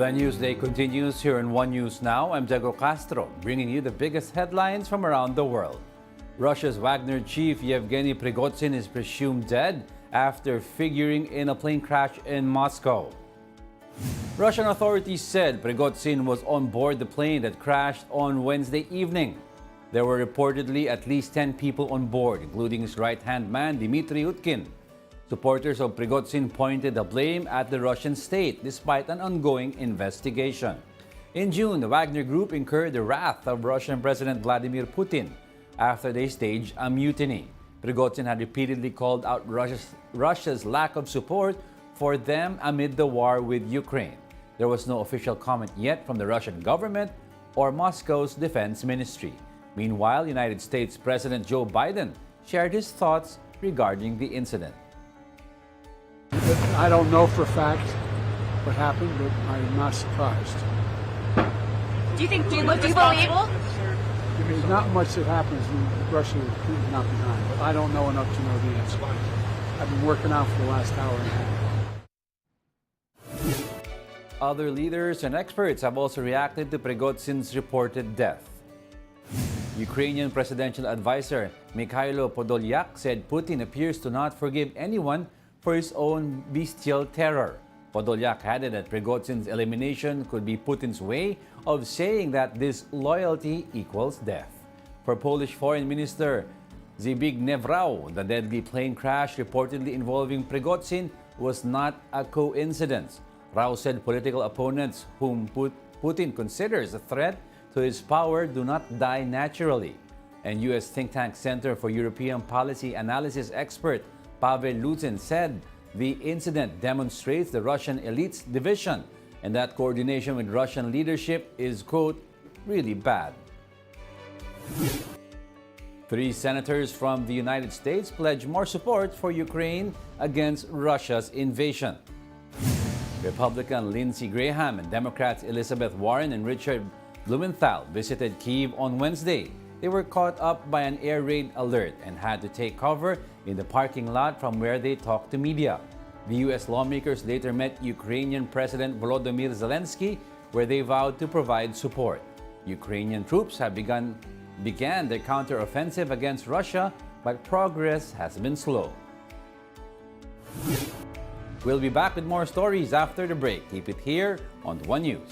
The Newsday continues here in One News Now. I'm Diego Castro, bringing you the biggest headlines from around the world. Russia's Wagner chief Yevgeny Prigozhin is presumed dead after figuring in a plane crash in Moscow. Russian authorities said Prigozhin was on board the plane that crashed on Wednesday evening. There were reportedly at least 10 people on board, including his right-hand man, Dmitry Utkin. Supporters of Prigozhin pointed the blame at the Russian state despite an ongoing investigation. In June, the Wagner Group incurred the wrath of Russian President Vladimir Putin after they staged a mutiny. Prigozhin had repeatedly called out Russia's lack of support for them amid the war with Ukraine. There was no official comment yet from the Russian government or Moscow's defense ministry. Meanwhile, United States President Joe Biden shared his thoughts regarding the incident. I don't know for a fact what happened, but I'm not surprised. Do you believe? There's not much that happens when Russia is not behind, but I don't know enough to know the answer. I've been working out for the last hour and a half. Other leaders and experts have also reacted to Prigozhin's reported death. Ukrainian presidential advisor Mikhailo Podolyak said Putin appears to not forgive anyone for his own bestial terror. Podolyak added that Prigozhin's elimination could be Putin's way of saying that disloyalty equals death. For Polish Foreign Minister Zbigniew Rau, the deadly plane crash reportedly involving Prigozhin was not a coincidence. Rau said political opponents whom Putin considers a threat to his power do not die naturally. And U.S. think tank Center for European Policy Analysis expert Pavel Luzin said the incident demonstrates the Russian elite's division and that coordination with Russian leadership is, quote, really bad. 3 senators from the United States pledged more support for Ukraine against Russia's invasion. Republican Lindsey Graham and Democrats Elizabeth Warren and Richard Blumenthal visited Kyiv on Wednesday. They were caught up by an air raid alert and had to take cover in the parking lot from where they talked to media. The U.S. lawmakers later met Ukrainian President Volodymyr Zelensky, where they vowed to provide support. Ukrainian troops have began their counteroffensive against Russia, but progress has been slow. We'll be back with more stories after the break. Keep it here on One News.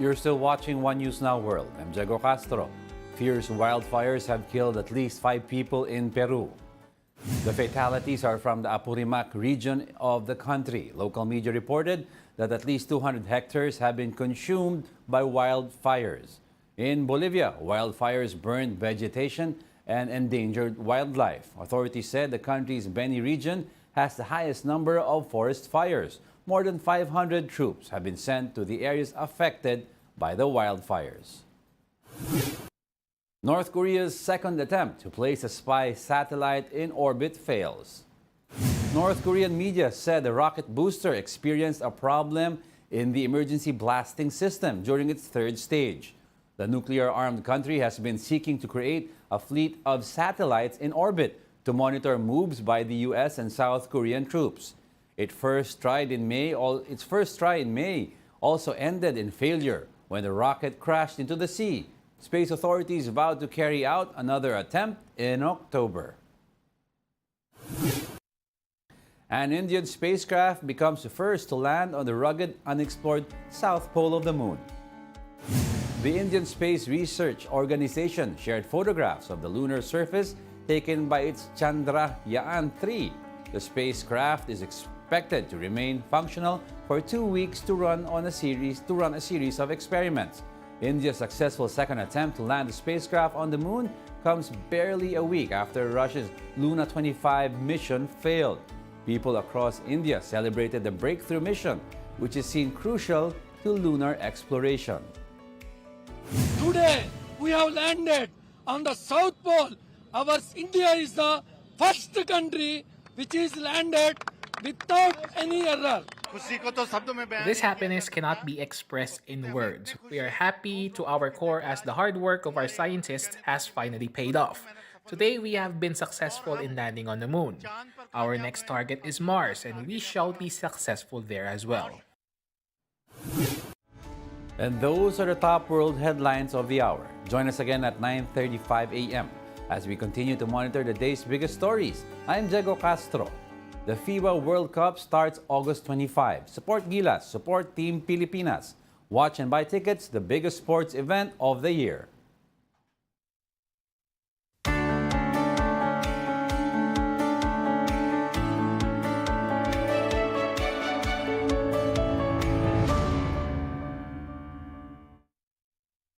You're still watching One News Now World. I'm Diego Castro. Fierce wildfires have killed at least 5 people in Peru. The fatalities are from the Apurimac region of the country. Local media reported that at least 200 hectares have been consumed by wildfires. In Bolivia, wildfires burned vegetation and endangered wildlife. Authorities said the country's Beni region has the highest number of forest fires. More than 500 troops have been sent to the areas affected by the wildfires. North Korea's second attempt to place a spy satellite in orbit fails. North Korean media said the rocket booster experienced a problem in the emergency blasting system during its third stage. The nuclear-armed country has been seeking to create a fleet of satellites in orbit to monitor moves by the U.S. and South Korean troops. Its first try in May also ended in failure when the rocket crashed into the sea. Space authorities vowed to carry out another attempt in October. An Indian spacecraft becomes the first to land on the rugged, unexplored south pole of the moon. The Indian Space Research Organization shared photographs of the lunar surface taken by its Chandrayaan-3. The spacecraft is expected to remain functional for 2 weeks to run a series of experiments. India's successful second attempt to land the spacecraft on the moon comes barely a week after Russia's Luna 25 mission failed. People across India celebrated the breakthrough mission, which is seen crucial to lunar exploration. Today, we have landed on the South Pole. Our India is the first country which is landed without any error. This happiness cannot be expressed in words. We are happy to our core as the hard work of our scientists has finally paid off. Today, we have been successful in landing on the moon. Our next target is Mars, and we shall be successful there as well. And those are the top world headlines of the hour. Join us again at 9:35 a.m. as we continue to monitor the day's biggest stories. I'm Diego Castro. The FIBA World Cup starts August 25. Support Gilas, support Team Pilipinas. Watch and buy tickets, the biggest sports event of the year.